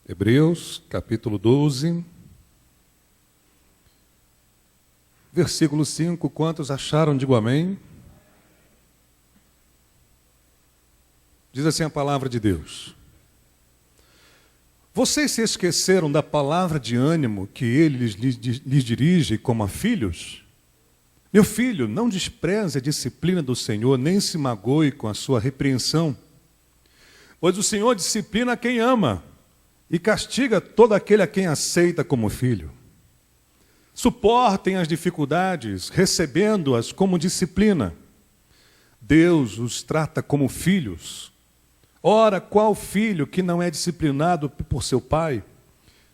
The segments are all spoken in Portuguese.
Hebreus, capítulo 12, versículo 5. Quantos acharam? Digo amém. Diz assim a palavra de Deus: vocês se esqueceram da palavra de ânimo que ele lhes dirige como a filhos? Meu filho, não despreze a disciplina do Senhor, nem se magoe com a sua repreensão. Pois o Senhor disciplina quem ama e castiga todo aquele a quem aceita como filho. Suportem as dificuldades, recebendo-as como disciplina. Deus os trata como filhos. Ora, qual filho que não é disciplinado por seu pai?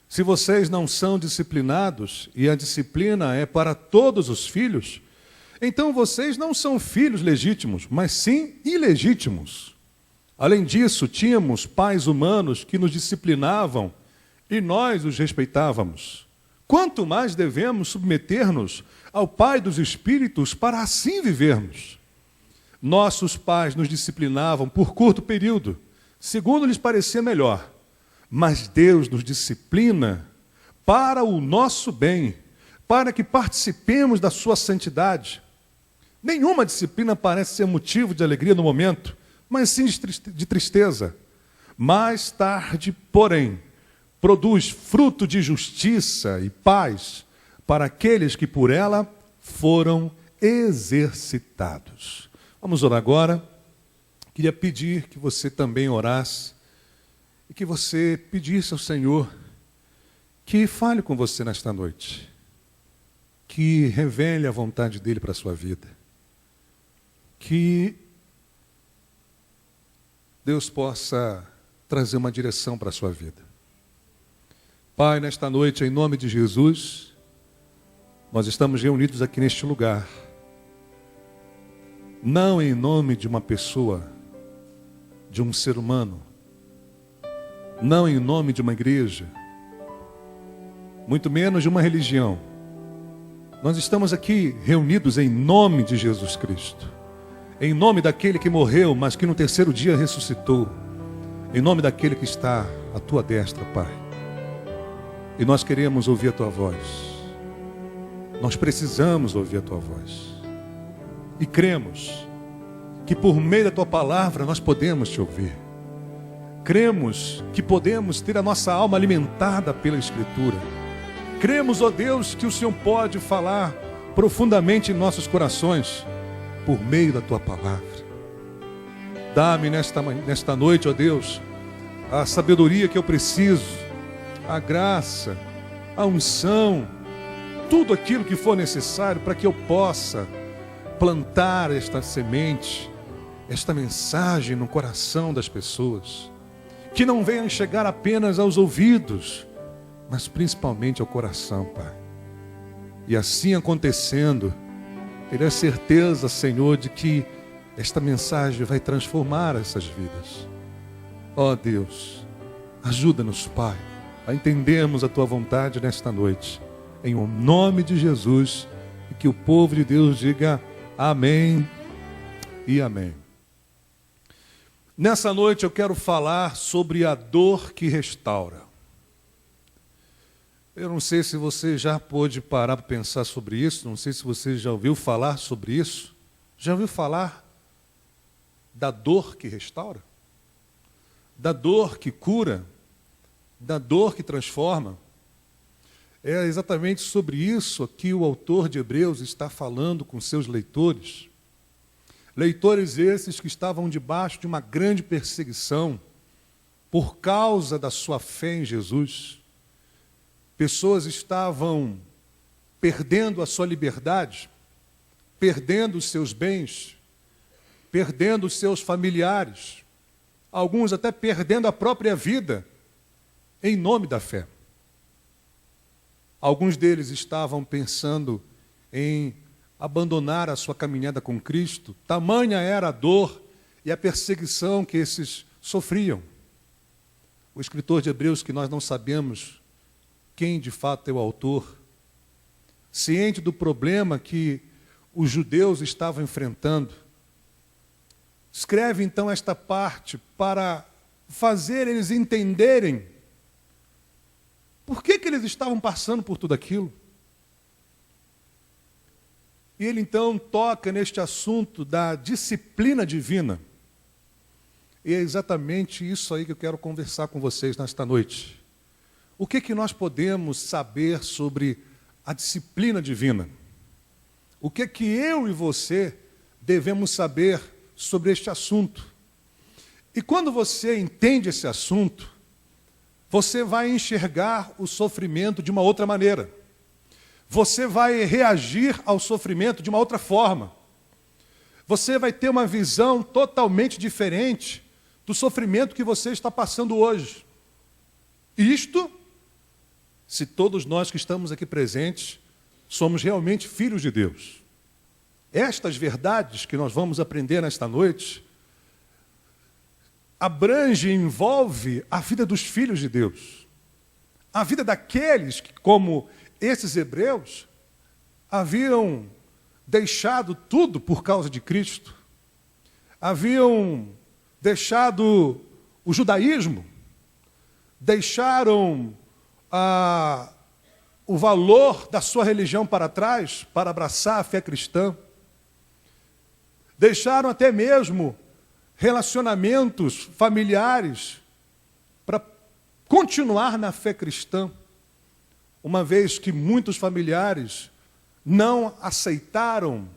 Se vocês não são disciplinados, e a disciplina é para todos os filhos, então vocês não são filhos legítimos, mas sim ilegítimos. Além disso, tínhamos pais humanos que nos disciplinavam e nós os respeitávamos. Quanto mais devemos submeter-nos ao Pai dos Espíritos para assim vivermos? Nossos pais nos disciplinavam por curto período, segundo lhes parecia melhor. Mas Deus nos disciplina para o nosso bem, para que participemos da sua santidade. Nenhuma disciplina parece ser motivo de alegria no momento, mas sim de tristeza. Mais tarde, porém, produz fruto de justiça e paz para aqueles que por ela foram exercitados. Vamos orar agora. Queria pedir que você também orasse e que você pedisse ao Senhor que fale com você nesta noite, que revele a vontade dele para a sua vida, que Deus possa trazer uma direção para a sua vida. Pai, nesta noite, em nome de Jesus, nós estamos reunidos aqui neste lugar, não em nome de uma pessoa, de um ser humano, não em nome de uma igreja, muito menos de uma religião. Nós estamos aqui reunidos em nome de Jesus Cristo, em nome daquele que morreu, mas que no terceiro dia ressuscitou, em nome daquele que está à tua destra, Pai. E nós queremos ouvir a tua voz, nós precisamos ouvir a tua voz, e cremos que por meio da tua palavra nós podemos te ouvir. Cremos que podemos ter a nossa alma alimentada pela Escritura. Cremos, ó Deus, que o Senhor pode falar profundamente em nossos corações por meio da tua palavra. Dá-me nesta noite, ó Deus, a sabedoria que eu preciso, a graça, a unção, tudo aquilo que for necessário para que eu possa plantar esta semente, esta mensagem no coração das pessoas, que não venham chegar apenas aos ouvidos, mas principalmente ao coração, Pai. E assim acontecendo, ter a certeza, Senhor, de que esta mensagem vai transformar essas vidas. Ó Deus, ajuda-nos, Pai, a entendermos a tua vontade nesta noite, em nome de Jesus, e que o povo de Deus diga amém e amém. Nessa noite eu quero falar sobre a dor que restaura. Eu não sei se você já pôde parar para pensar sobre isso, não sei se você já ouviu falar sobre isso. Já ouviu falar da dor que restaura? Da dor que cura? Da dor que transforma? É exatamente sobre isso que o autor de Hebreus está falando com seus leitores. Leitores esses que estavam debaixo de uma grande perseguição por causa da sua fé em Jesus. Pessoas estavam perdendo a sua liberdade, perdendo os seus bens, perdendo os seus familiares, alguns até perdendo a própria vida, em nome da fé. Alguns deles estavam pensando em abandonar a sua caminhada com Cristo, tamanha era a dor e a perseguição que esses sofriam. O escritor de Hebreus, que nós não sabemos quem de fato é o autor, ciente do problema que os judeus estavam enfrentando, escreve então esta parte para fazer eles entenderem por que eles estavam passando por tudo aquilo. E ele então toca neste assunto da disciplina divina. E é exatamente isso aí que eu quero conversar com vocês nesta noite. O que nós podemos saber sobre a disciplina divina? O que eu e você devemos saber sobre este assunto? E quando você entende esse assunto, você vai enxergar o sofrimento de uma outra maneira. Você vai reagir ao sofrimento de uma outra forma. Você vai ter uma visão totalmente diferente do sofrimento que você está passando hoje. Isto, se todos nós que estamos aqui presentes somos realmente filhos de Deus. Estas verdades que nós vamos aprender nesta noite abrange e envolve a vida dos filhos de Deus. A vida daqueles que, como esses hebreus, haviam deixado tudo por causa de Cristo. Haviam deixado o judaísmo, deixaram o valor da sua religião para trás, para abraçar a fé cristã. Deixaram até mesmo relacionamentos familiares para continuar na fé cristã, uma vez que muitos familiares não aceitaram,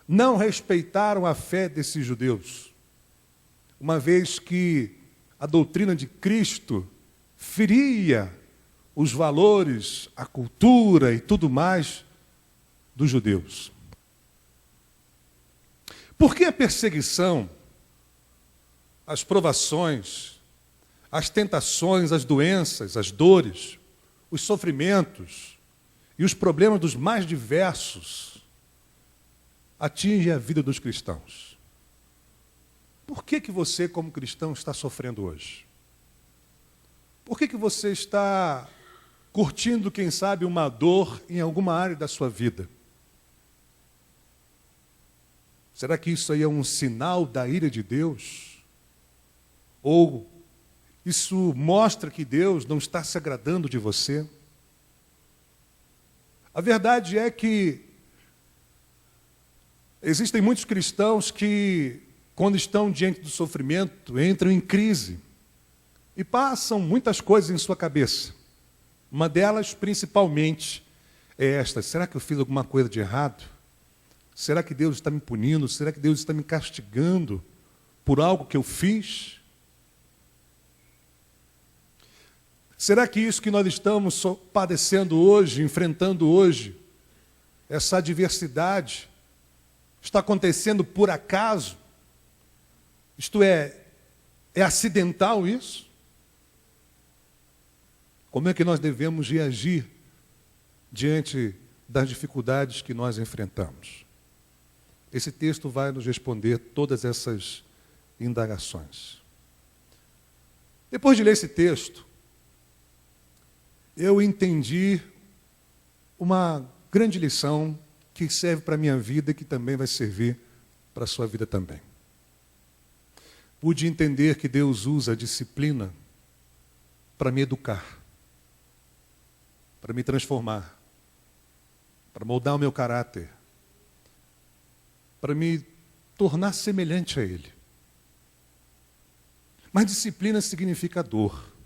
não respeitaram a fé desses judeus. Uma vez que a doutrina de Cristo feria os valores, a cultura e tudo mais dos judeus. Por que a perseguição, as provações, as tentações, as doenças, as dores, os sofrimentos e os problemas dos mais diversos atingem a vida dos cristãos? Por que você, como cristão, está sofrendo hoje? Por que você está curtindo, quem sabe, uma dor em alguma área da sua vida? Será que isso aí é um sinal da ira de Deus? Ou isso mostra que Deus não está se agradando de você? A verdade é que existem muitos cristãos que, quando estão diante do sofrimento, entram em crise e passam muitas coisas em sua cabeça. Uma delas, principalmente, é esta: será que eu fiz alguma coisa de errado? Será que Deus está me punindo? Será que Deus está me castigando por algo que eu fiz? Será que isso que nós estamos padecendo hoje, enfrentando hoje, essa adversidade, está acontecendo por acaso? Isto é acidental isso? Como é que nós devemos reagir diante das dificuldades que nós enfrentamos? Esse texto vai nos responder todas essas indagações. Depois de ler esse texto, eu entendi uma grande lição que serve para a minha vida e que também vai servir para a sua vida também. Pude entender que Deus usa a disciplina para me educar, para me transformar, para moldar o meu caráter, para me tornar semelhante a Ele. Mas disciplina significa dor.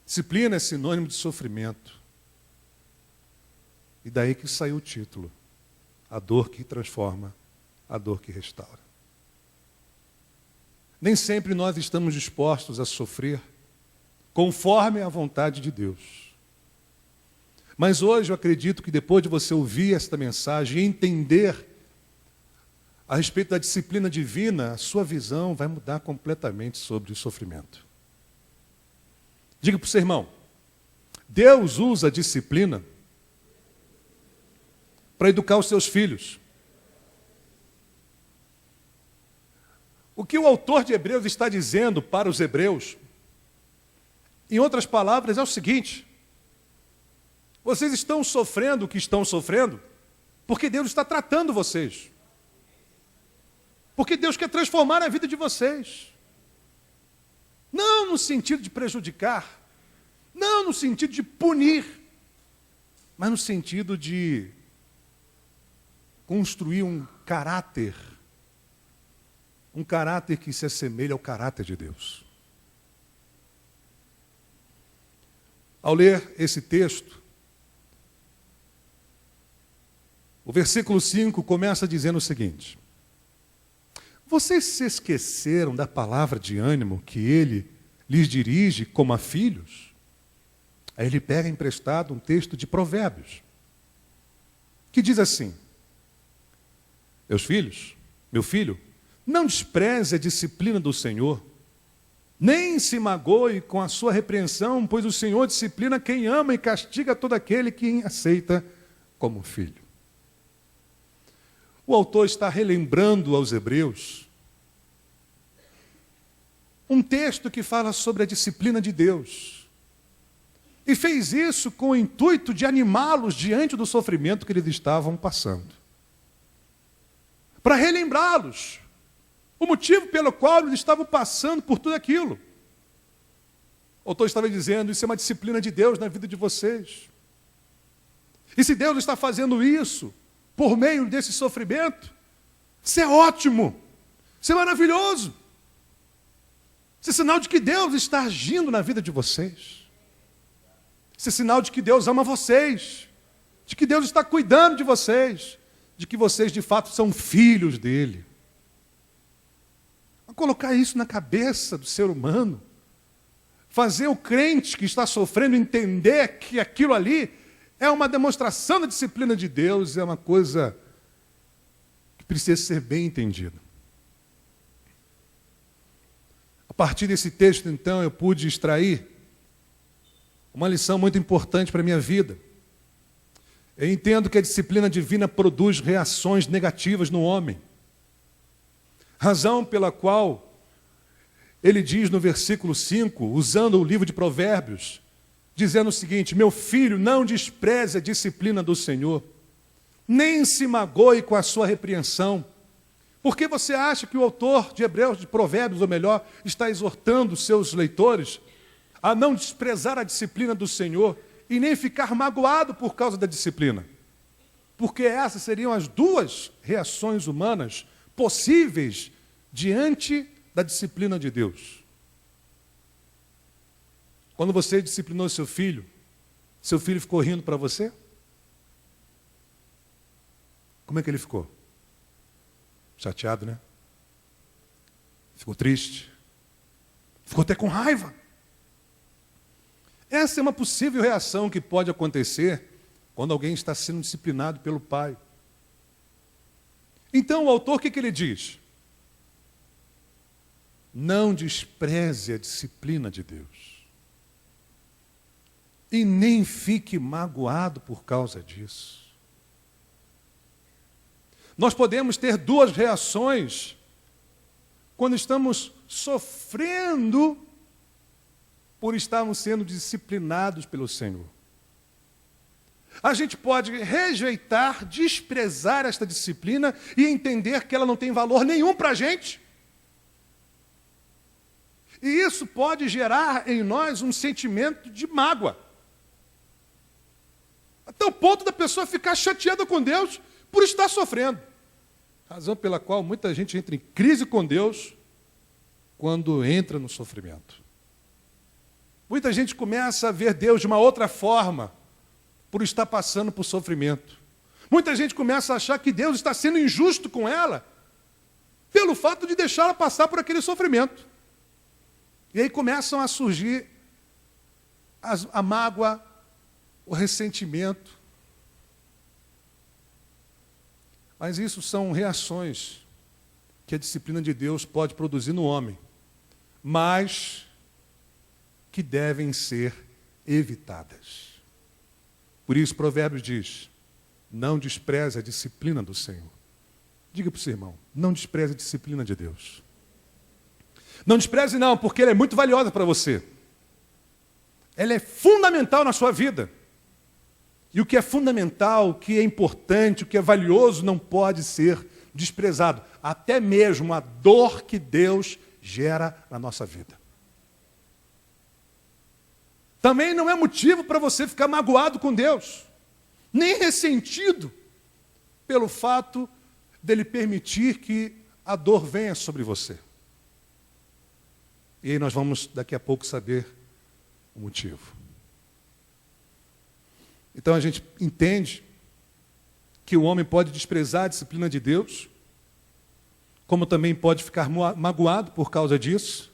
Disciplina é sinônimo de sofrimento. E daí que saiu o título: a dor que transforma, a dor que restaura. Nem sempre nós estamos dispostos a sofrer conforme a vontade de Deus. Mas hoje eu acredito que depois de você ouvir esta mensagem e entender a respeito da disciplina divina, a sua visão vai mudar completamente sobre o sofrimento. Diga para o seu irmão: Deus usa a disciplina para educar os seus filhos. O que o autor de Hebreus está dizendo para os hebreus, em outras palavras, é o seguinte: vocês estão sofrendo o que estão sofrendo porque Deus está tratando vocês. Porque Deus quer transformar a vida de vocês. Não no sentido de prejudicar, Não no sentido de punir, mas no sentido de construir um caráter que se assemelha ao caráter de Deus. Ao ler esse texto, o versículo 5 começa dizendo o seguinte: vocês se esqueceram da palavra de ânimo que ele lhes dirige como a filhos? Aí ele pega emprestado um texto de Provérbios, que diz assim: meus filhos, meu filho, não despreze a disciplina do Senhor, nem se magoe com a sua repreensão, pois o Senhor disciplina quem ama e castiga todo aquele que aceita como filho. O autor está relembrando aos hebreus um texto que fala sobre a disciplina de Deus. E fez isso com o intuito de animá-los diante do sofrimento que eles estavam passando. Para relembrá-los o motivo pelo qual eles estavam passando por tudo aquilo. O autor estava dizendo, isso é uma disciplina de Deus na vida de vocês. E se Deus está fazendo isso por meio desse sofrimento, isso é ótimo, isso é maravilhoso. Isso é sinal de que Deus está agindo na vida de vocês. Isso é sinal de que Deus ama vocês, de que Deus está cuidando de vocês, de que vocês de fato são filhos dele. A colocar isso na cabeça do ser humano, fazer o crente que está sofrendo entender que aquilo ali é uma demonstração da disciplina de Deus, é uma coisa que precisa ser bem entendida. A partir desse texto, então, eu pude extrair uma lição muito importante para a minha vida. Eu entendo que a disciplina divina produz reações negativas no homem. Razão pela qual ele diz no versículo 5, usando o livro de Provérbios, dizendo o seguinte: meu filho, não despreze a disciplina do Senhor, nem se magoe com a sua repreensão. Por que você acha que o autor de Hebreus, de Provérbios, ou melhor, está exortando seus leitores a não desprezar a disciplina do Senhor e nem ficar magoado por causa da disciplina? Porque essas seriam as duas reações humanas possíveis diante da disciplina de Deus. Quando você disciplinou seu filho ficou rindo para você? Como é que ele ficou? Chateado, né? Ficou triste. Ficou até com raiva. Essa é uma possível reação que pode acontecer quando alguém está sendo disciplinado pelo pai. Então o autor, o que ele diz? Não despreze a disciplina de Deus. E nem fique magoado por causa disso. Nós podemos ter duas reações quando estamos sofrendo por estarmos sendo disciplinados pelo Senhor. A gente pode rejeitar, desprezar esta disciplina e entender que ela não tem valor nenhum para a gente. E isso pode gerar em nós um sentimento de mágoa. Até o ponto da pessoa ficar chateada com Deus por estar sofrendo. Razão pela qual muita gente entra em crise com Deus quando entra no sofrimento. Muita gente começa a ver Deus de uma outra forma por estar passando por sofrimento. Muita gente começa a achar que Deus está sendo injusto com ela pelo fato de deixá-la passar por aquele sofrimento. E aí começam a surgir a mágoa, o ressentimento. Mas isso são reações que a disciplina de Deus pode produzir no homem, mas que devem ser evitadas. Por isso, Provérbios diz: não despreze a disciplina do Senhor. Diga para o seu irmão, não despreze a disciplina de Deus. Não despreze não, porque ela é muito valiosa para você. Ela é fundamental na sua vida. E o que é fundamental, o que é importante, o que é valioso, não pode ser desprezado. Até mesmo a dor que Deus gera na nossa vida. Também não é motivo para você ficar magoado com Deus, nem ressentido pelo fato dele permitir que a dor venha sobre você. E aí nós vamos daqui a pouco saber o motivo. Então a gente entende que o homem pode desprezar a disciplina de Deus, como também pode ficar magoado por causa disso,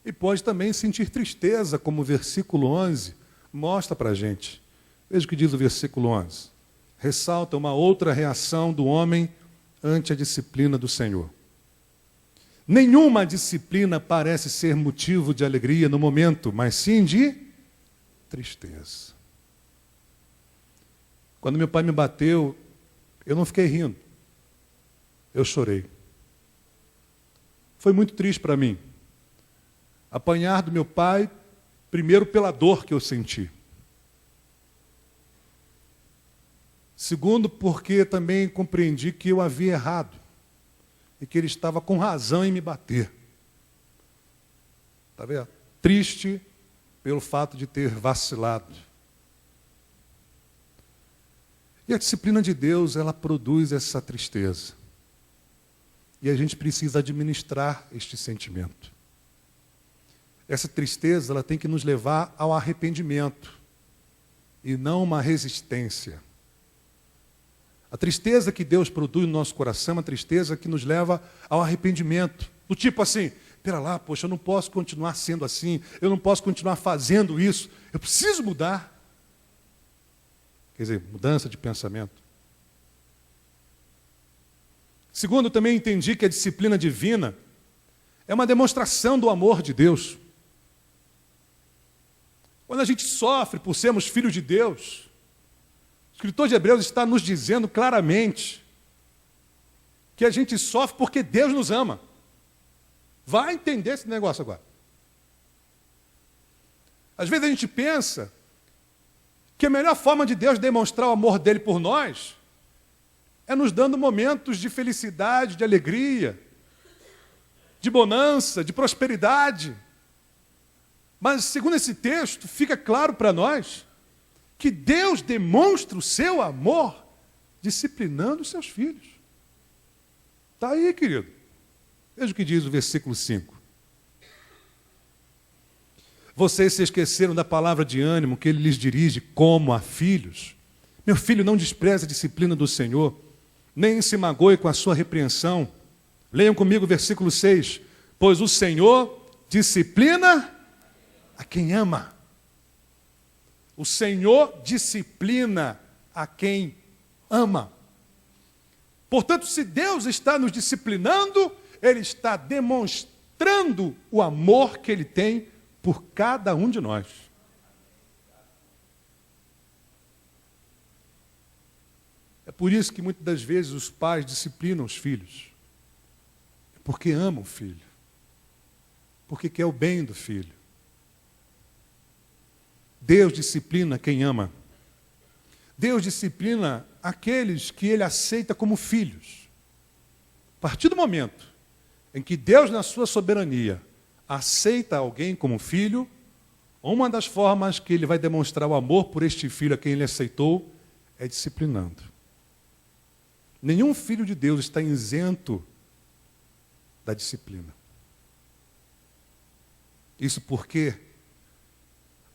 e pode também sentir tristeza, como o versículo 11 mostra para a gente. Veja o que diz o versículo 11. Ressalta uma outra reação do homem ante a disciplina do Senhor. Nenhuma disciplina parece ser motivo de alegria no momento, mas sim de tristeza. Quando meu pai me bateu, eu não fiquei rindo. Eu chorei. Foi muito triste para mim. Apanhar do meu pai, primeiro pela dor que eu senti. Segundo, porque também compreendi que eu havia errado. E que ele estava com razão em me bater. Está vendo? Triste pelo fato de ter vacilado. E a disciplina de Deus, ela produz essa tristeza. E a gente precisa administrar este sentimento. Essa tristeza, ela tem que nos levar ao arrependimento e não uma resistência. A tristeza que Deus produz no nosso coração é uma tristeza que nos leva ao arrependimento. Do tipo assim, pera lá, poxa, eu não posso continuar sendo assim, eu não posso continuar fazendo isso, eu preciso mudar. Quer dizer, mudança de pensamento. Segundo, também entendi que a disciplina divina é uma demonstração do amor de Deus. Quando a gente sofre por sermos filhos de Deus, o escritor de Hebreus está nos dizendo claramente que a gente sofre porque Deus nos ama. Vai entender esse negócio agora. Às vezes a gente pensa que a melhor forma de Deus demonstrar o amor dele por nós é nos dando momentos de felicidade, de alegria, de bonança, de prosperidade. Mas, segundo esse texto, fica claro para nós que Deus demonstra o seu amor disciplinando os seus filhos. Está aí, querido. Veja o que diz o versículo 5. Vocês se esqueceram da palavra de ânimo que ele lhes dirige como a filhos. Meu filho, não despreze a disciplina do Senhor, nem se magoe com a sua repreensão. Leiam comigo o versículo 6. Pois o Senhor disciplina a quem ama. O Senhor disciplina a quem ama. Portanto, se Deus está nos disciplinando, Ele está demonstrando o amor que Ele tem por cada um de nós. É por isso que muitas das vezes os pais disciplinam os filhos. É porque amam o filho. Porque quer o bem do filho. Deus disciplina quem ama. Deus disciplina aqueles que Ele aceita como filhos. A partir do momento em que Deus, na sua soberania, aceita alguém como filho, uma das formas que Ele vai demonstrar o amor por este filho a quem Ele aceitou é disciplinando. Nenhum filho de Deus está isento da disciplina. Isso porque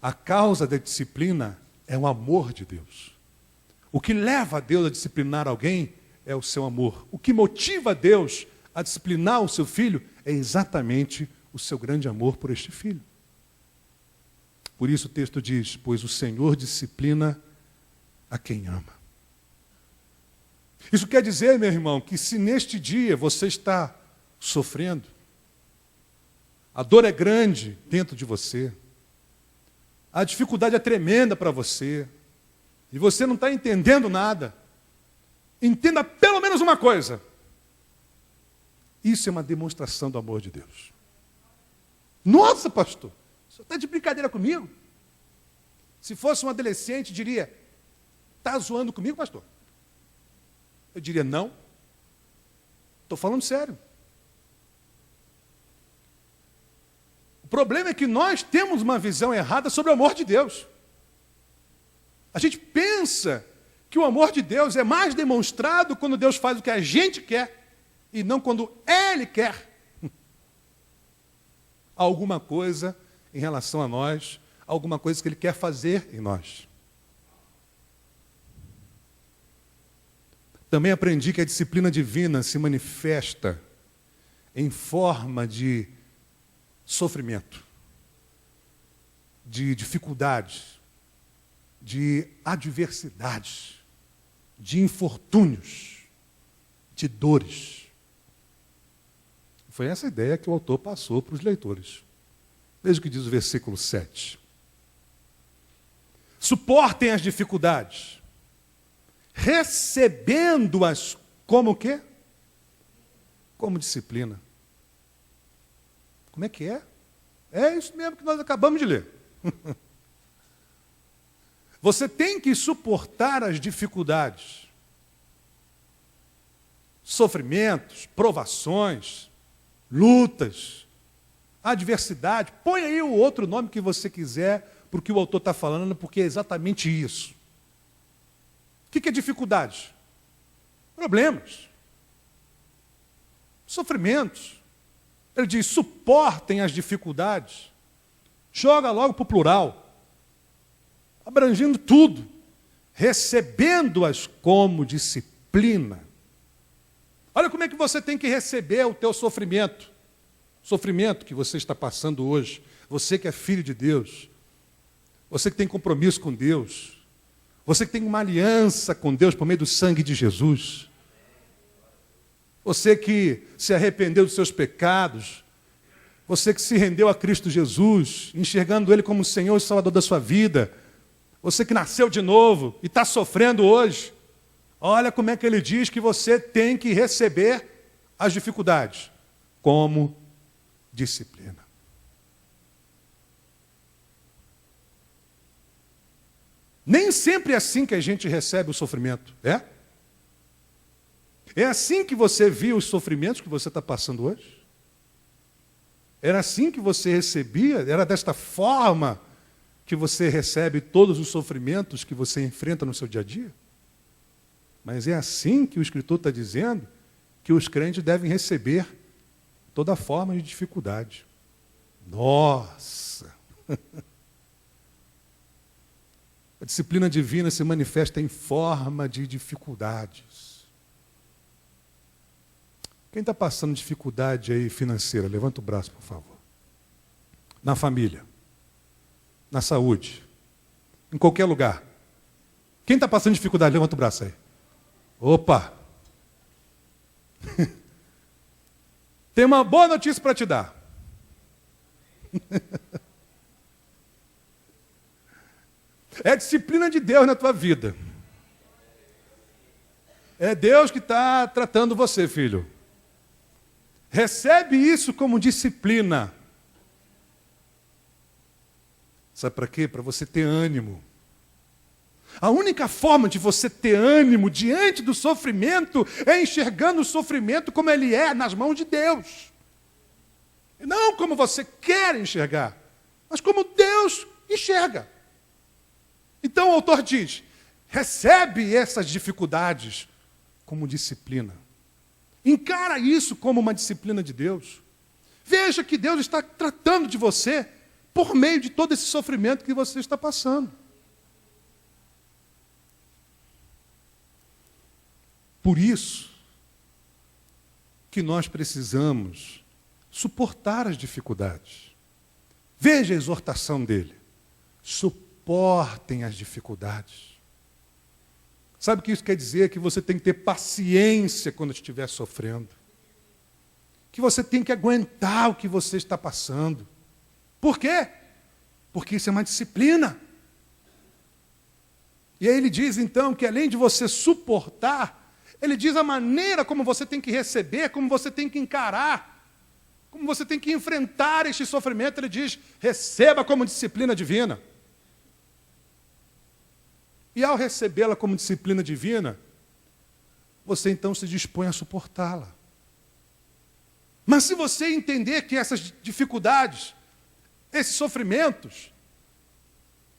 a causa da disciplina é o amor de Deus. O que leva a Deus a disciplinar alguém é o seu amor. O que motiva Deus a disciplinar o seu filho é exatamente o seu grande amor por este filho. Por isso o texto diz, pois o Senhor disciplina a quem ama. Isso quer dizer, meu irmão, que se neste dia você está sofrendo, a dor é grande dentro de você, a dificuldade é tremenda para você, e você não está entendendo nada, entenda pelo menos uma coisa. Isso é uma demonstração do amor de Deus. Nossa, pastor, o senhor está de brincadeira comigo? Se fosse um adolescente, diria, está zoando comigo, pastor? Eu diria, não. Estou falando sério. O problema é que nós temos uma visão errada sobre o amor de Deus. A gente pensa que o amor de Deus é mais demonstrado quando Deus faz o que a gente quer e não quando Ele quer alguma coisa em relação a nós, alguma coisa que Ele quer fazer em nós. Também aprendi que a disciplina divina se manifesta em forma de sofrimento, de dificuldades, de adversidades, de infortúnios, de dores. Foi essa ideia que o autor passou para os leitores. Veja o que diz o versículo 7. Suportem as dificuldades, recebendo-as como o quê? Como disciplina. Como é que é? É isso mesmo que nós acabamos de ler. Você tem que suportar as dificuldades, sofrimentos, provações, lutas, adversidade. Põe aí o outro nome que você quiser para o que o autor está falando, porque é exatamente isso. O que é dificuldade? Problemas, sofrimentos. Ele diz, suportem as dificuldades. Joga logo para o plural. Abrangindo tudo, recebendo-as como disciplina. Olha como é que você tem que receber o teu sofrimento. Sofrimento que você está passando hoje. Você que é filho de Deus. Você que tem compromisso com Deus. Você que tem uma aliança com Deus por meio do sangue de Jesus. Você que se arrependeu dos seus pecados. Você que se rendeu a Cristo Jesus, enxergando Ele como o Senhor e Salvador da sua vida. Você que nasceu de novo e está sofrendo hoje, olha como é que ele diz que você tem que receber as dificuldades como disciplina. Nem sempre é assim que a gente recebe o sofrimento, é? É assim que você viu os sofrimentos que você está passando hoje? Era assim que você recebia? Era desta forma que você recebe todos os sofrimentos que você enfrenta no seu dia a dia? Mas é assim que o Escritor está dizendo que os crentes devem receber toda forma de dificuldade. Nossa! A disciplina divina se manifesta em forma de dificuldades. Quem está passando dificuldade aí financeira, levanta o braço, por favor. Na família. Na saúde, em qualquer lugar. Quem está passando dificuldade, levanta o braço aí. Opa! Tem uma boa notícia para te dar. É a disciplina de Deus na tua vida. É Deus que está tratando você, filho. Recebe isso como disciplina. Sabe para quê? Para você ter ânimo. A única forma de você ter ânimo diante do sofrimento é enxergando o sofrimento como ele é nas mãos de Deus. E não como você quer enxergar, mas como Deus enxerga. Então o autor diz, recebe essas dificuldades como disciplina. Encara isso como uma disciplina de Deus. Veja que Deus está tratando de você por meio de todo esse sofrimento que você está passando. Por isso que nós precisamos suportar as dificuldades. Veja a exortação dele. Suportem as dificuldades. Sabe o que isso quer dizer? Que você tem que ter paciência quando estiver sofrendo. Que você tem que aguentar o que você está passando. Por quê? Porque isso é uma disciplina. E aí ele diz então que além de você suportar, ele diz a maneira como você tem que receber, como você tem que encarar, como você tem que enfrentar este sofrimento. Ele diz, receba como disciplina divina. E ao recebê-la como disciplina divina, você então se dispõe a suportá-la. Mas se você entender que essas dificuldades, esses sofrimentos,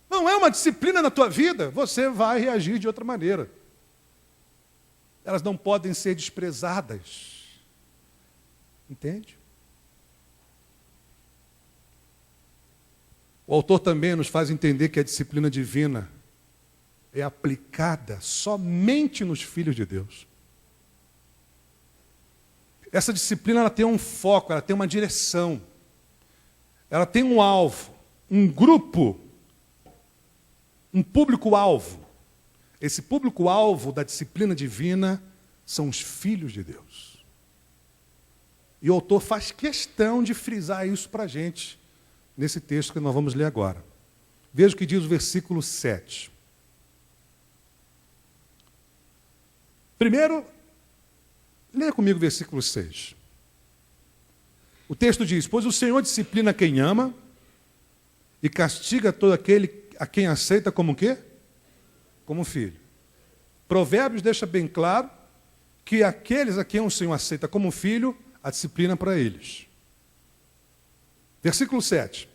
não é uma disciplina na tua vida, você vai reagir de outra maneira. Elas não podem ser desprezadas. Entende? O autor também nos faz entender que a disciplina divina é aplicada somente nos filhos de Deus. Essa disciplina ela tem um foco, ela tem uma direção. Ela tem um alvo, um grupo, um público-alvo. Esse público-alvo da disciplina divina são os filhos de Deus. E o autor faz questão de frisar isso para a gente, nesse texto que nós vamos ler agora. Veja o que diz o versículo 7. Primeiro, leia comigo o versículo 6. O texto diz: pois o Senhor disciplina quem ama e castiga todo aquele a quem aceita como o quê? Como filho. Provérbios deixa bem claro que aqueles a quem o Senhor aceita como filho, a disciplina para eles. Versículo 7.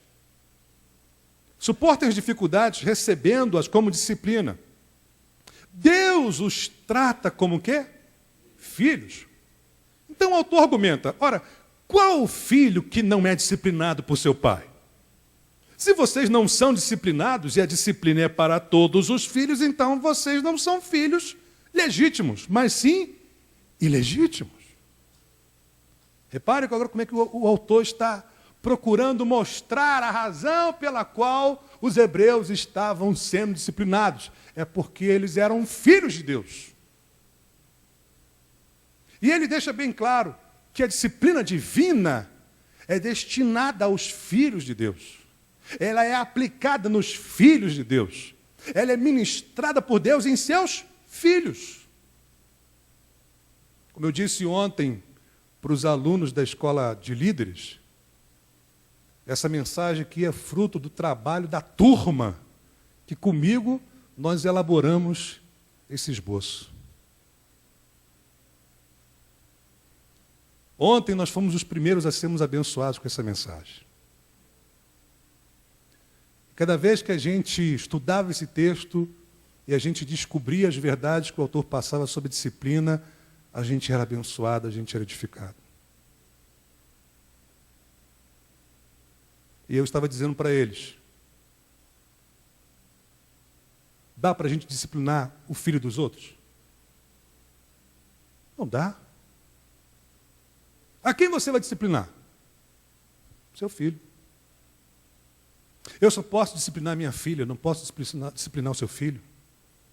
Suportem as dificuldades, recebendo-as como disciplina. Deus os trata como o quê? Filhos. Então o autor argumenta, ora, qual o filho que não é disciplinado por seu pai? Se vocês não são disciplinados e a disciplina é para todos os filhos, então vocês não são filhos legítimos, mas sim ilegítimos. Repare agora como é que o autor está procurando mostrar a razão pela qual os hebreus estavam sendo disciplinados. É porque eles eram filhos de Deus. E ele deixa bem claro que a disciplina divina é destinada aos filhos de Deus. Ela é aplicada nos filhos de Deus. Ela é ministrada por Deus em seus filhos. Como eu disse ontem para os alunos da escola de líderes, essa mensagem aqui é fruto do trabalho da turma, que comigo nós elaboramos esse esboço. Ontem nós fomos os primeiros a sermos abençoados com essa mensagem. Cada vez que a gente estudava esse texto e a gente descobria as verdades que o autor passava sobre disciplina, a gente era abençoado, a gente era edificado. E eu estava dizendo para eles, dá para a gente disciplinar o filho dos outros? Não dá. A quem você vai disciplinar? Seu filho. Eu só posso disciplinar minha filha, não posso disciplinar o seu filho,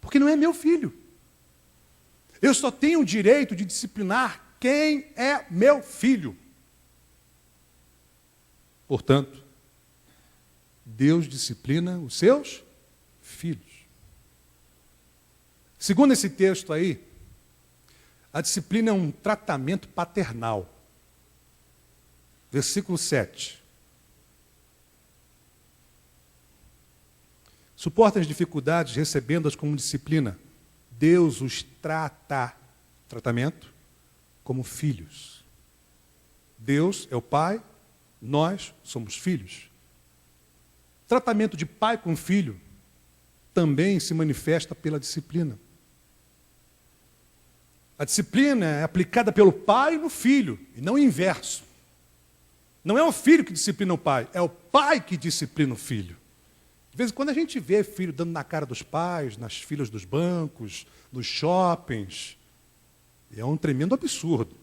porque não é meu filho. Eu só tenho o direito de disciplinar quem é meu filho. Portanto, Deus disciplina os seus filhos. Segundo esse texto aí, a disciplina é um tratamento paternal. Versículo 7. Suportem as dificuldades, recebendo-as como disciplina. Deus os trata, tratamento, como filhos. Deus é o pai, nós somos filhos. Tratamento de pai com filho também se manifesta pela disciplina. A disciplina é aplicada pelo pai no filho, e não o inverso. Não é o filho que disciplina o pai, é o pai que disciplina o filho. De vez em quando a gente vê filho dando na cara dos pais, nas filas dos bancos, nos shoppings. E é um tremendo absurdo.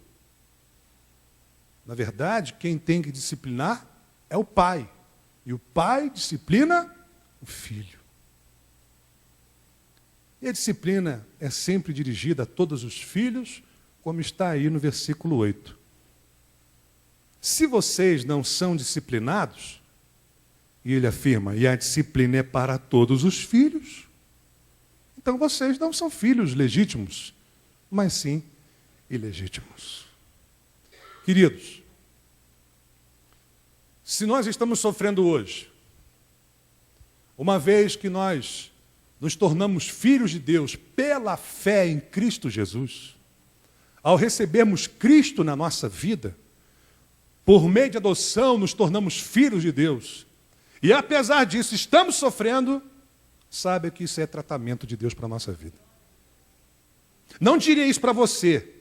Na verdade, quem tem que disciplinar é o pai. E o pai disciplina o filho. E a disciplina é sempre dirigida a todos os filhos, como está aí no versículo 8. Se vocês não são disciplinados, e ele afirma, e a disciplina é para todos os filhos, então vocês não são filhos legítimos, mas sim ilegítimos. Queridos, se nós estamos sofrendo hoje, uma vez que nós nos tornamos filhos de Deus pela fé em Cristo Jesus, ao recebermos Cristo na nossa vida, por meio de adoção nos tornamos filhos de Deus, e apesar disso estamos sofrendo, saiba que isso é tratamento de Deus para a nossa vida. Não diria isso para você,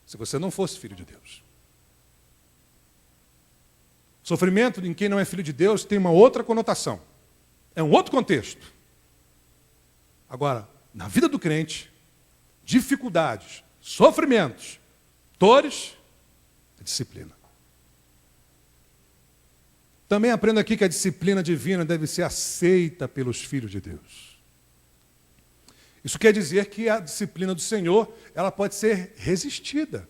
se você não fosse filho de Deus. Sofrimento em quem não é filho de Deus tem uma outra conotação. É um outro contexto. Agora, na vida do crente, dificuldades, sofrimentos, dores, é disciplina. Também aprendo aqui que a disciplina divina deve ser aceita pelos filhos de Deus. Isso quer dizer que a disciplina do Senhor, ela pode ser resistida.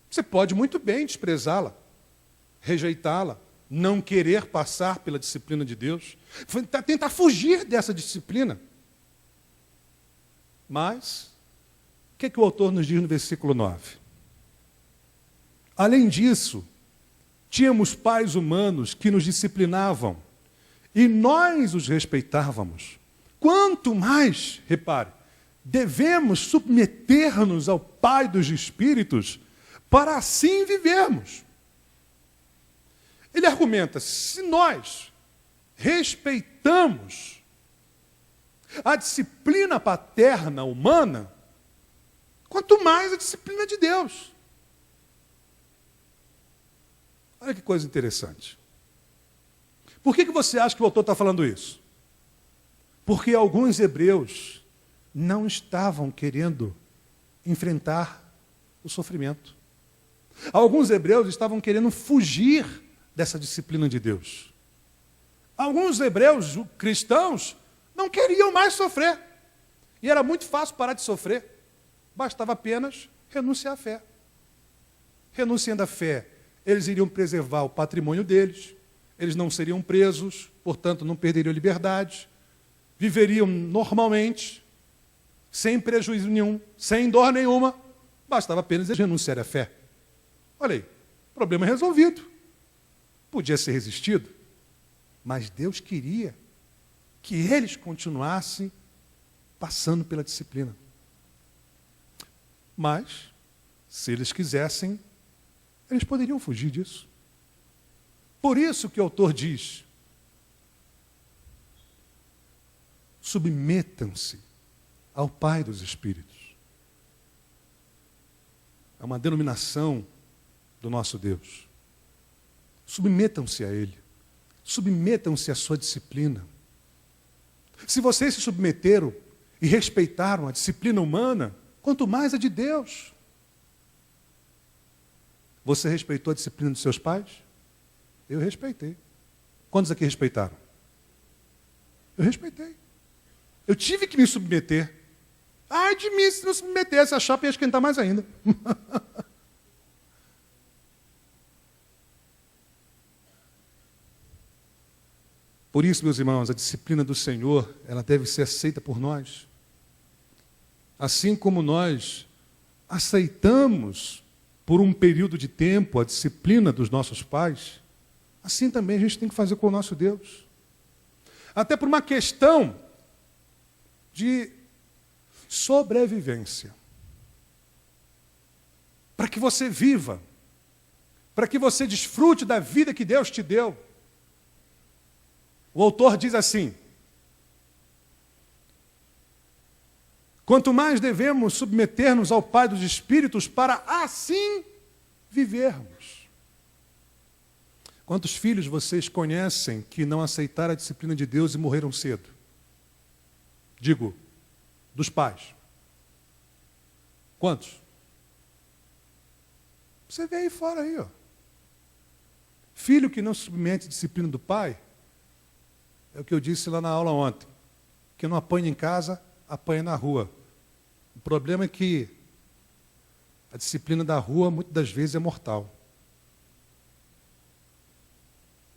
Você pode muito bem desprezá-la, rejeitá-la, não querer passar pela disciplina de Deus, tentar fugir dessa disciplina. Mas, o que o autor nos diz no versículo 9? Além disso, tínhamos pais humanos que nos disciplinavam e nós os respeitávamos. Quanto mais, repare, devemos submeter-nos ao Pai dos Espíritos para assim vivermos. Ele argumenta, se nós respeitamos a disciplina paterna humana, quanto mais a disciplina de Deus. Olha que coisa interessante. Por que você acha que o autor está falando isso? Porque alguns hebreus não estavam querendo enfrentar o sofrimento. Alguns hebreus estavam querendo fugir dessa disciplina de Deus. Alguns hebreus cristãos não queriam mais sofrer. E era muito fácil parar de sofrer. Bastava apenas renunciar à fé. Renunciando à fé, eles iriam preservar o patrimônio deles, eles não seriam presos, portanto não perderiam liberdade, viveriam normalmente, sem prejuízo nenhum, sem dor nenhuma, bastava apenas eles renunciarem à fé. Olha aí, problema resolvido. Podia ser resistido, mas Deus queria que eles continuassem passando pela disciplina. Mas, se eles quisessem, eles poderiam fugir disso. Por isso que o autor diz, submetam-se ao Pai dos Espíritos. É uma denominação do nosso Deus. Submetam-se a Ele. Submetam-se à sua disciplina. Se vocês se submeteram e respeitaram a disciplina humana, quanto mais a de Deus. Você respeitou a disciplina dos seus pais? Eu respeitei. Quantos aqui respeitaram? Eu respeitei. Eu tive que me submeter. Ai de mim se não submetesse, a chapa ia esquentar mais ainda. Por isso, meus irmãos, a disciplina do Senhor, ela deve ser aceita por nós. Assim como nós aceitamos por um período de tempo a disciplina dos nossos pais, assim também a gente tem que fazer com o nosso Deus. Até por uma questão de sobrevivência. Para que você viva, para que você desfrute da vida que Deus te deu. O autor diz assim, quanto mais devemos submeter-nos ao Pai dos Espíritos para assim vivermos. Quantos filhos vocês conhecem que não aceitaram a disciplina de Deus e morreram cedo? Digo, dos pais. Quantos? Você vê aí fora aí, ó. Filho que não submete a disciplina do pai, é o que eu disse lá na aula ontem, que não apanha em casa, apanha na rua. O problema é que a disciplina da rua, muitas das vezes, é mortal.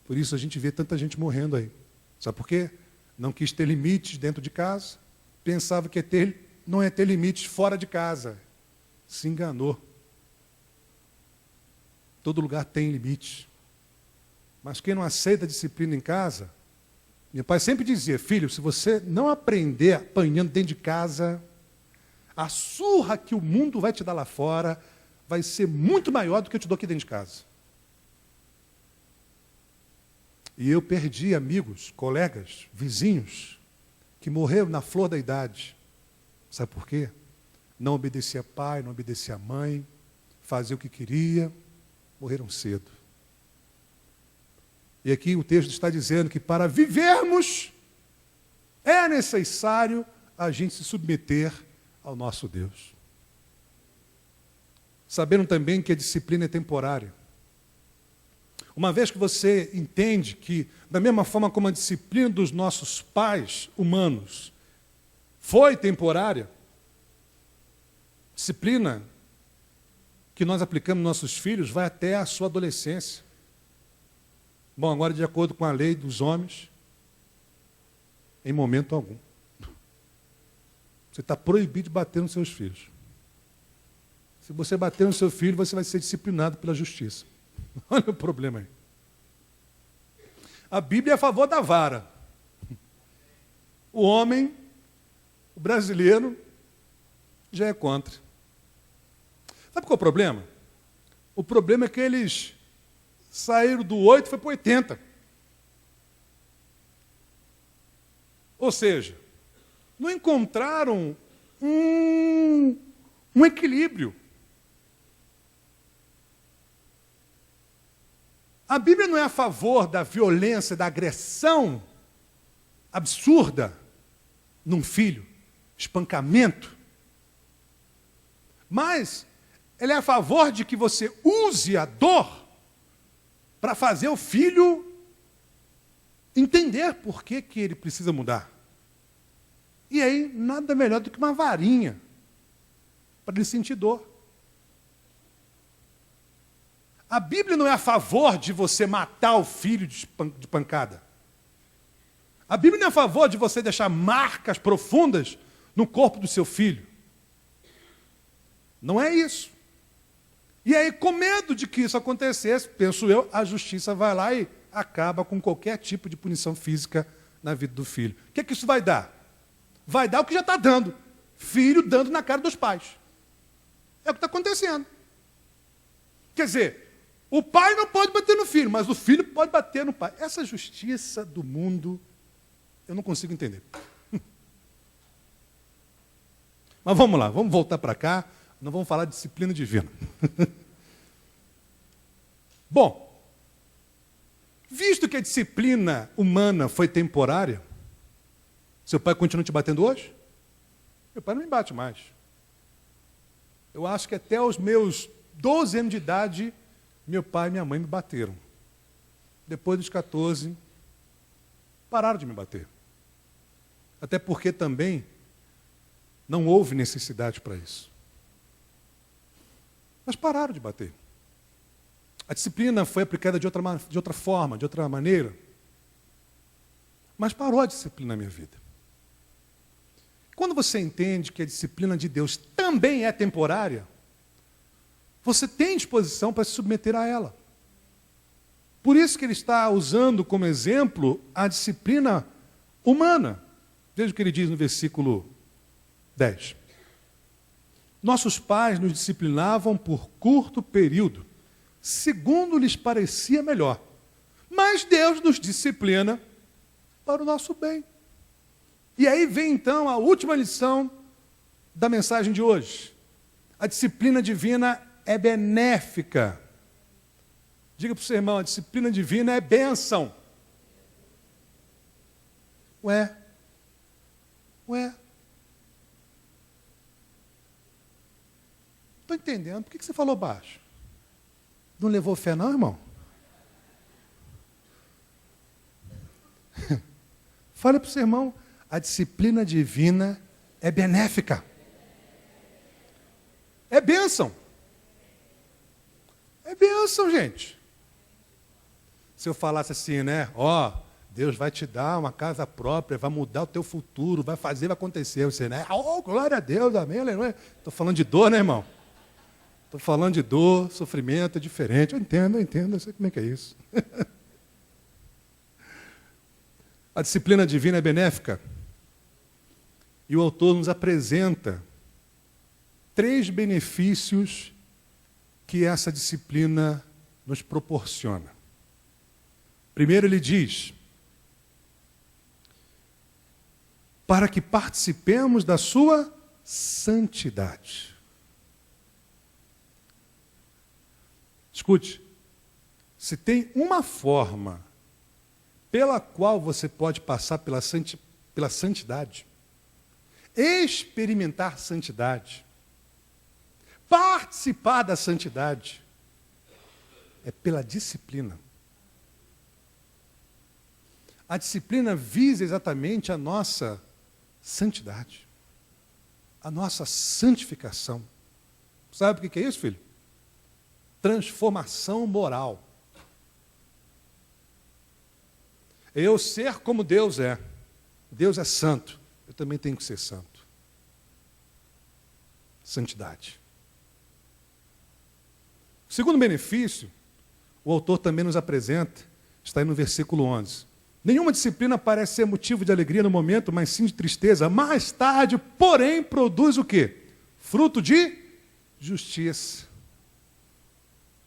Por isso a gente vê tanta gente morrendo aí. Sabe por quê? Não quis ter limites dentro de casa, pensava que não é ter limites fora de casa. Se enganou. Todo lugar tem limites. Mas quem não aceita a disciplina em casa, meu pai sempre dizia, filho, se você não aprender apanhando dentro de casa, a surra que o mundo vai te dar lá fora vai ser muito maior do que eu te dou aqui dentro de casa. E eu perdi amigos, colegas, vizinhos, que morreram na flor da idade. Sabe por quê? Não obedecia pai, não obedecia mãe, fazia o que queria, morreram cedo. E aqui o texto está dizendo que para vivermos, é necessário a gente se submeter ao nosso Deus. Sabendo também que a disciplina é temporária. Uma vez que você entende que, da mesma forma como a disciplina dos nossos pais humanos foi temporária, disciplina que nós aplicamos nos nossos filhos vai até a sua adolescência. Bom, agora, de acordo com a lei dos homens, em momento algum. Você está proibido de bater nos seus filhos. Se você bater no seu filho, você vai ser disciplinado pela justiça. Olha o problema aí. A Bíblia é a favor da vara. O homem, o brasileiro, já é contra. Sabe qual é o problema? O problema é que eles saíram do 8 e foi para o 80. Ou seja, não encontraram um equilíbrio. A Bíblia não é a favor da violência, da agressão absurda num filho, espancamento. Mas ela é a favor de que você use a dor para fazer o filho entender por que ele precisa mudar. E aí, nada melhor do que uma varinha para ele sentir dor. A Bíblia não é a favor de você matar o filho de pancada. A Bíblia não é a favor de você deixar marcas profundas no corpo do seu filho. Não é isso. E aí, com medo de que isso acontecesse, penso eu, a justiça vai lá e acaba com qualquer tipo de punição física na vida do filho. O que é que isso vai dar? Vai dar o que já está dando. Filho dando na cara dos pais. É o que está acontecendo. Quer dizer, o pai não pode bater no filho, mas o filho pode bater no pai. Essa justiça do mundo, eu não consigo entender. Mas vamos lá, vamos voltar para cá. Não vamos falar de disciplina divina. Bom, visto que a disciplina humana foi temporária, seu pai continua te batendo hoje? Meu pai não me bate mais. Eu acho que até os meus 12 anos de idade, meu pai e minha mãe me bateram. Depois dos 14, pararam de me bater. Até porque também não houve necessidade para isso. Mas pararam de bater. A disciplina foi aplicada de outra forma, de outra maneira. Mas parou a disciplina na minha vida. Quando você entende que a disciplina de Deus também é temporária, você tem disposição para se submeter a ela. Por isso que ele está usando como exemplo a disciplina humana. Veja o que ele diz no versículo 10. Nossos pais nos disciplinavam por curto período, segundo lhes parecia melhor. Mas Deus nos disciplina para o nosso bem. E aí vem então a última lição da mensagem de hoje. A disciplina divina é benéfica. Diga para o seu irmão, a disciplina divina é bênção. Ué? Estou entendendo. Por que você falou baixo? Não levou fé não, irmão? Fale para o seu irmão, a disciplina divina é benéfica. É bênção. É bênção, gente. Se eu falasse assim, né? Ó, Deus vai te dar uma casa própria, vai mudar o teu futuro, vai fazer, vai acontecer. Você, né? Oh, glória a Deus, amém, aleluia. Estou falando de dor, né, irmão? Estou falando de dor, sofrimento, é diferente. Eu entendo, eu sei como é que é isso. A disciplina divina é benéfica. E o autor nos apresenta 3 benefícios que essa disciplina nos proporciona. Primeiro ele diz, para que participemos da sua santidade. Escute, se tem uma forma pela qual você pode passar pela santidade, experimentar santidade, participar da santidade, é pela disciplina. A disciplina visa exatamente a nossa santidade, a nossa santificação. Sabe o que é isso, filho? Transformação moral. Eu ser como Deus é. Deus é santo. Eu também tenho que ser santo. Santidade. O segundo benefício, o autor também nos apresenta, está aí no versículo 11. Nenhuma disciplina parece ser motivo de alegria no momento, mas sim de tristeza. Mais tarde, porém, produz o quê? Fruto de justiça.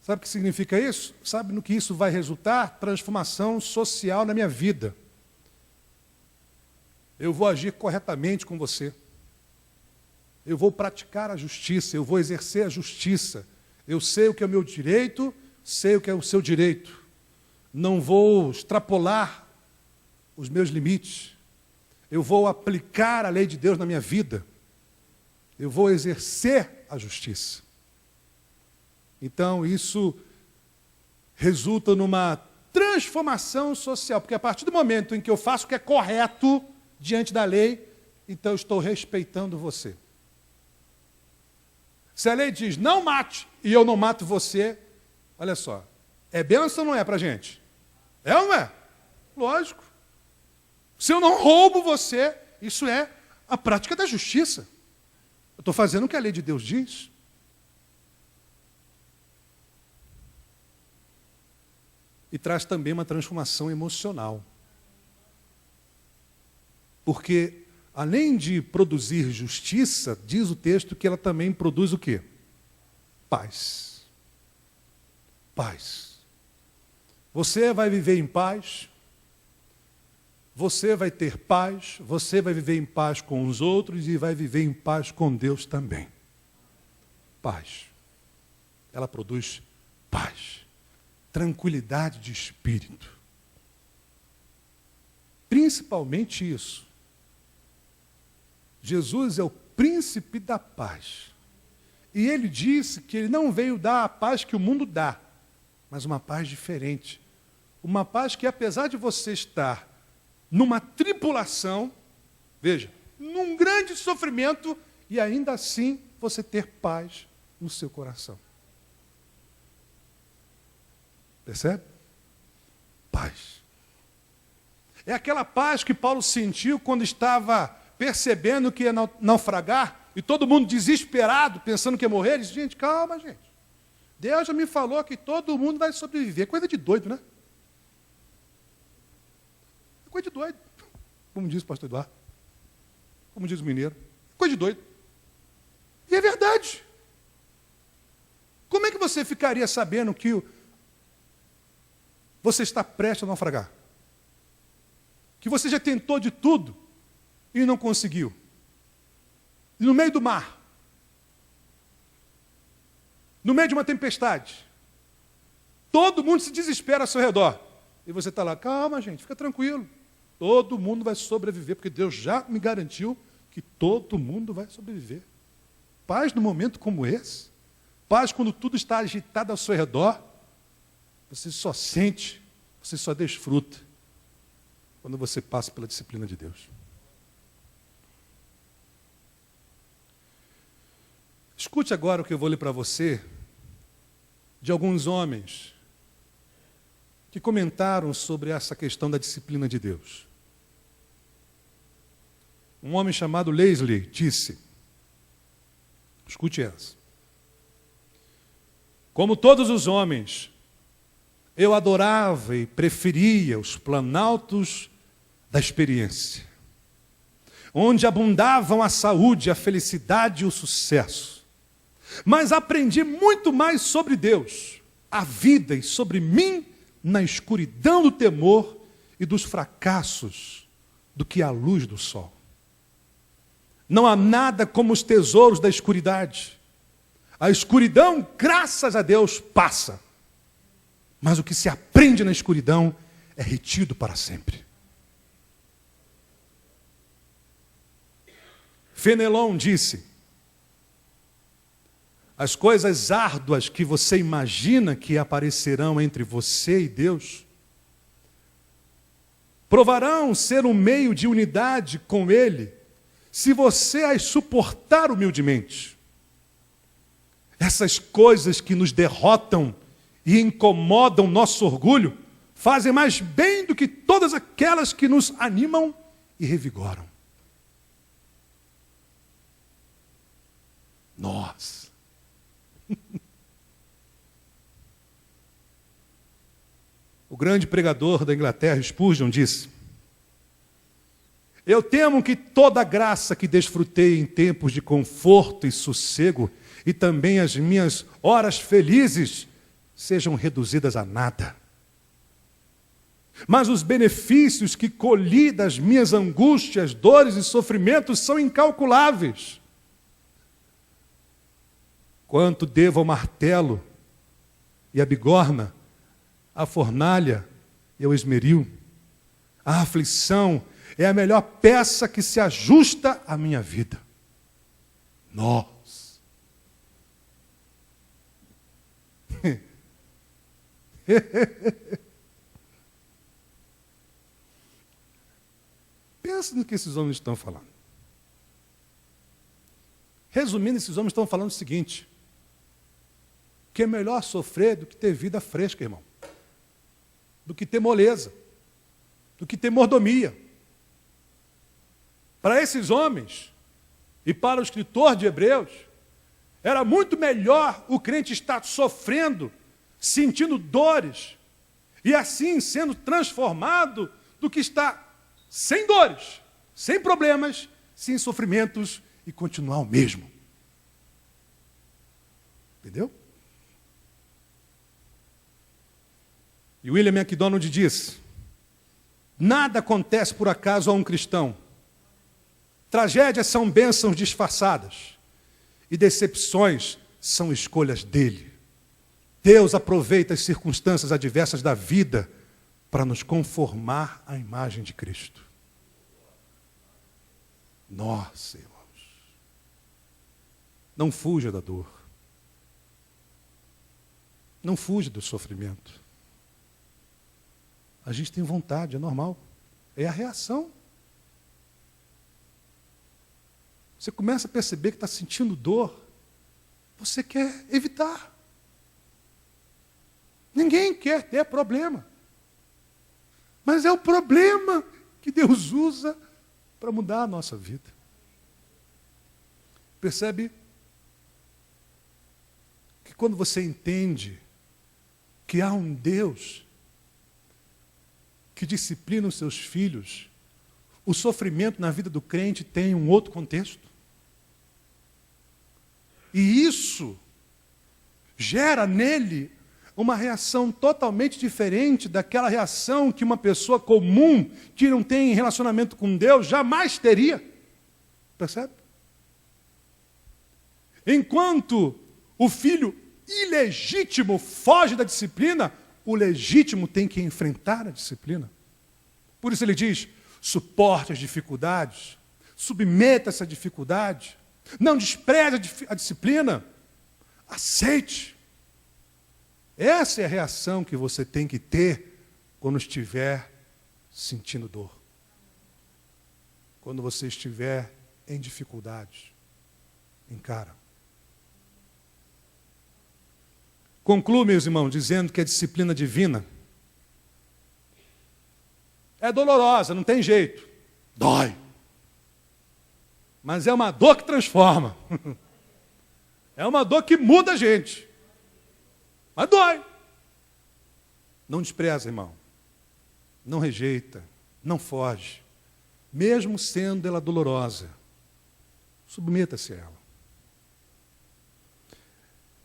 Sabe o que significa isso? Sabe no que isso vai resultar? Transformação social na minha vida. Eu vou agir corretamente com você. Eu vou praticar a justiça, eu vou exercer a justiça. Eu sei o que é o meu direito, sei o que é o seu direito. Não vou extrapolar os meus limites. Eu vou aplicar a lei de Deus na minha vida. Eu vou exercer a justiça. Então, isso resulta numa transformação social, porque a partir do momento em que eu faço o que é correto diante da lei, então eu estou respeitando você. Se a lei diz, não mate, e eu não mato você, olha só, é bênção ou não é para a gente? É ou não é? Lógico. Se eu não roubo você, isso é a prática da justiça. Eu estou fazendo o que a lei de Deus diz. E traz também uma transformação emocional. Porque, além de produzir justiça, diz o texto que ela também produz o quê? Paz. Paz. Você vai viver em paz, você vai ter paz, você vai viver em paz com os outros e vai viver em paz com Deus também. Paz. Ela produz paz. Tranquilidade de espírito. Principalmente isso. Jesus é o príncipe da paz. E ele disse que ele não veio dar a paz que o mundo dá, mas uma paz diferente. Uma paz que, apesar de você estar numa tribulação, veja, num grande sofrimento, e ainda assim você ter paz no seu coração. Percebe? Paz. É aquela paz que Paulo sentiu quando estava percebendo que ia naufragar, e todo mundo desesperado, pensando que ia morrer. Ele disse, gente, calma, gente. Deus já me falou que todo mundo vai sobreviver. Coisa de doido, né? Coisa de doido. Como diz o pastor Eduardo. Como diz o mineiro. Coisa de doido. E é verdade. Como é que você ficaria sabendo que você está prestes a naufragar? Que você já tentou de tudo e não conseguiu. E no meio do mar, no meio de uma tempestade, todo mundo se desespera ao seu redor. E você está lá, calma gente, fica tranquilo. Todo mundo vai sobreviver, porque Deus já me garantiu que todo mundo vai sobreviver. Paz num momento como esse, paz quando tudo está agitado ao seu redor, você só sente, você só desfruta quando você passa pela disciplina de Deus. Escute agora o que eu vou ler para você de alguns homens que comentaram sobre essa questão da disciplina de Deus. Um homem chamado Leslie disse, escute essa, como todos os homens, eu adorava e preferia os planaltos da experiência, onde abundavam a saúde, a felicidade e o sucesso. Mas aprendi muito mais sobre Deus, a vida e sobre mim na escuridão do temor e dos fracassos do que a luz do sol. Não há nada como os tesouros da escuridade. A escuridão, graças a Deus, passa. Mas o que se aprende na escuridão é retido para sempre. Fenelon disse: as coisas árduas que você imagina que aparecerão entre você e Deus, provarão ser um meio de unidade com Ele, se você as suportar humildemente. Essas coisas que nos derrotam e incomodam nosso orgulho, fazem mais bem do que todas aquelas que nos animam e revigoram. Nós. O grande pregador da Inglaterra, Spurgeon, disse: eu temo que toda a graça que desfrutei em tempos de conforto e sossego, e também as minhas horas felizes, sejam reduzidas a nada. Mas os benefícios que colhi das minhas angústias, dores e sofrimentos são incalculáveis. Quanto devo ao martelo e à bigorna, à fornalha e ao esmeril. A aflição é a melhor peça que se ajusta à minha vida. Nós. Pensa no que esses homens estão falando. Resumindo, esses homens estão falando o seguinte: que é melhor sofrer do que ter vida fresca, irmão. Do que ter moleza. Do que ter mordomia. Para esses homens, e para o escritor de Hebreus, era muito melhor o crente estar sofrendo, sentindo dores, e assim sendo transformado, do que estar sem dores, sem problemas, sem sofrimentos, e continuar o mesmo. Entendeu? E William MacDonald diz: nada acontece por acaso a um cristão. Tragédias são bênçãos disfarçadas, e decepções são escolhas dele. Deus aproveita as circunstâncias adversas da vida para nos conformar à imagem de Cristo. Nossa, irmãos, não fuja da dor. Não fuja do sofrimento. A gente tem vontade, é normal. É a reação. Você começa a perceber que está sentindo dor. Você quer evitar. Ninguém quer ter problema. Mas é o problema que Deus usa para mudar a nossa vida. Percebe que quando você entende que há um Deus que disciplina os seus filhos, o sofrimento na vida do crente tem um outro contexto. E isso gera nele uma reação totalmente diferente daquela reação que uma pessoa comum, que não tem relacionamento com Deus, jamais teria. Percebe? Enquanto o filho ilegítimo foge da disciplina, o legítimo tem que enfrentar a disciplina. Por isso ele diz: suporte as dificuldades, submeta-se à dificuldade, não despreze a disciplina, aceite. Essa é a reação que você tem que ter quando estiver sentindo dor. Quando você estiver em dificuldades. Encara. Concluo, meus irmãos, dizendo que a disciplina divina é dolorosa, não tem jeito. Dói. Mas é uma dor que transforma. É uma dor que muda a gente. Mas dói. Não despreza, irmão. Não rejeita. Não foge. Mesmo sendo ela dolorosa, submeta-se a ela.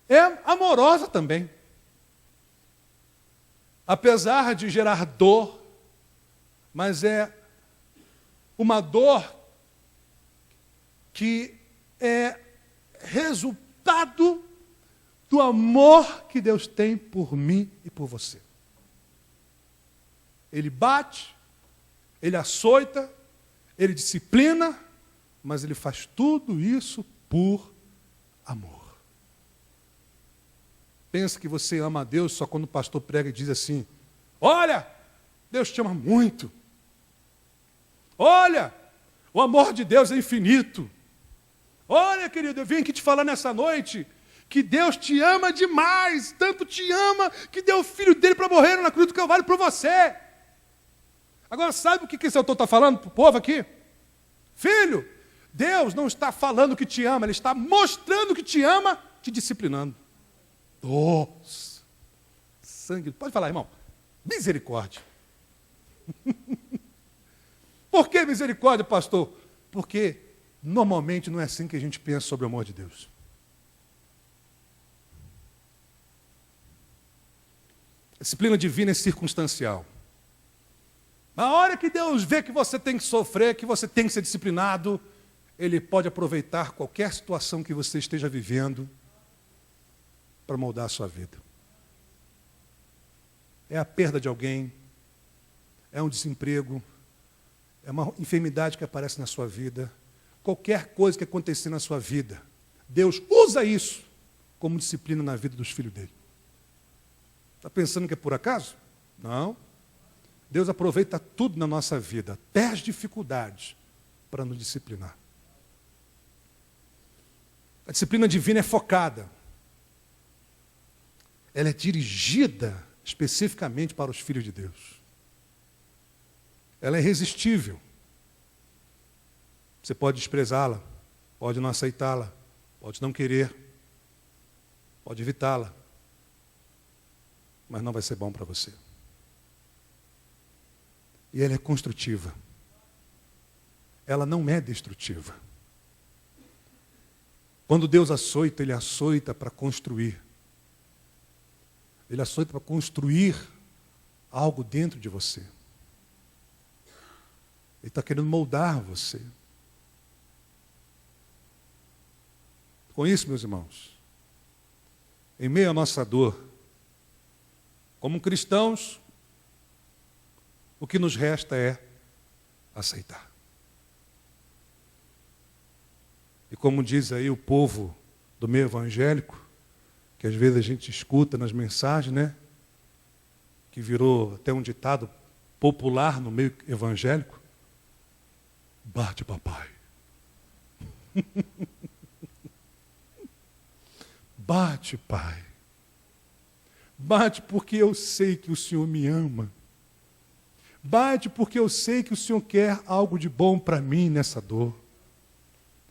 É amorosa também. apesar de gerar dor, mas é uma dor que é resultado do amor que Deus tem por mim e por você. Ele bate, ele açoita, ele disciplina, mas ele faz tudo isso por amor. Pensa que você ama a Deus só quando o pastor prega e diz assim: olha, Deus te ama muito. Olha, o amor de Deus é infinito. Olha, querido, eu vim aqui te falar nessa noite que Deus te ama demais, tanto te ama que deu o filho dele para morrer na cruz do Calvário por você. Agora, sabe o que esse autor está falando para o povo aqui? Filho, Deus não está falando que te ama, Ele está mostrando que te ama, te disciplinando. Nossa, sangue, pode falar, irmão, misericórdia. Por que misericórdia, pastor? Porque normalmente não é assim que a gente pensa sobre o amor de Deus. A disciplina divina é circunstancial. Na hora que Deus vê que você tem que sofrer, que você tem que ser disciplinado, Ele pode aproveitar qualquer situação que você esteja vivendo para moldar a sua vida. É a perda de alguém, é um desemprego, é uma enfermidade que aparece na sua vida, qualquer coisa que acontecer na sua vida, Deus usa isso como disciplina na vida dos filhos dele. Está pensando que é por acaso? Não. Deus aproveita tudo na nossa vida, até as dificuldades, para nos disciplinar. A disciplina divina é focada. Ela é dirigida especificamente para os filhos de Deus. Ela é irresistível. Você pode desprezá-la, pode não aceitá-la, pode não querer, pode evitá-la, mas não vai ser bom para você. E ela é construtiva. Ela não é destrutiva. Quando Deus açoita, Ele açoita para construir. Ele açoita para construir algo dentro de você. Ele está querendo moldar você. Com isso, meus irmãos, em meio à nossa dor, como cristãos, o que nos resta é aceitar. E como diz aí o povo do meio evangélico, que às vezes a gente escuta nas mensagens, né? Que virou até um ditado popular no meio evangélico: bate, papai. Bate, pai. Bate porque eu sei que o Senhor me ama. Bate porque eu sei que o Senhor quer algo de bom para mim nessa dor.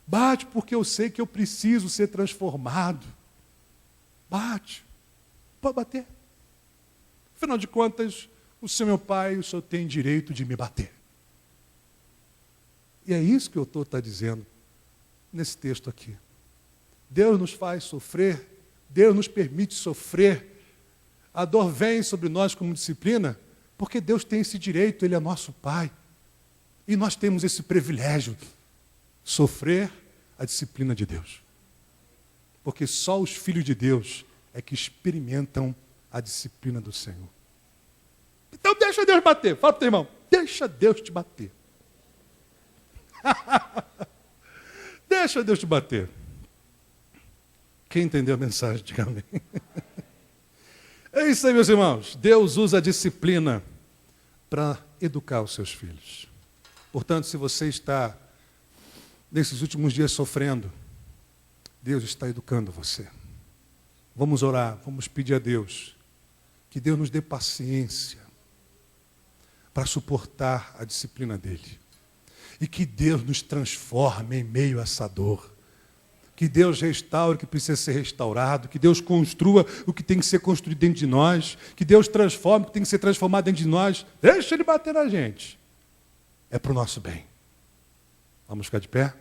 Bate porque eu sei que eu preciso ser transformado. Bate. Pode bater. Afinal de contas, o Senhor é meu Pai, o Senhor tem direito de me bater. E é isso que o autor está dizendo nesse texto aqui. Deus nos faz sofrer, Deus nos permite sofrer. A dor vem sobre nós como disciplina, porque Deus tem esse direito, Ele é nosso Pai. E nós temos esse privilégio, sofrer a disciplina de Deus. Porque só os filhos de Deus é que experimentam a disciplina do Senhor. Então deixa Deus bater. Fala para o teu irmão, deixa Deus te bater. Deixa Deus te bater. Quem entendeu a mensagem, diga amém. É isso aí, meus irmãos. Deus usa a disciplina para educar os seus filhos. Portanto, se você está nesses últimos dias sofrendo, Deus está educando você. Vamos orar, vamos pedir a Deus que Deus nos dê paciência para suportar a disciplina dele. E que Deus nos transforme em meio a essa dor. Que Deus restaure o que precisa ser restaurado. Que Deus construa o que tem que ser construído dentro de nós. Que Deus transforme o que tem que ser transformado dentro de nós. Deixa Ele bater na gente. É para o nosso bem. Vamos ficar de pé?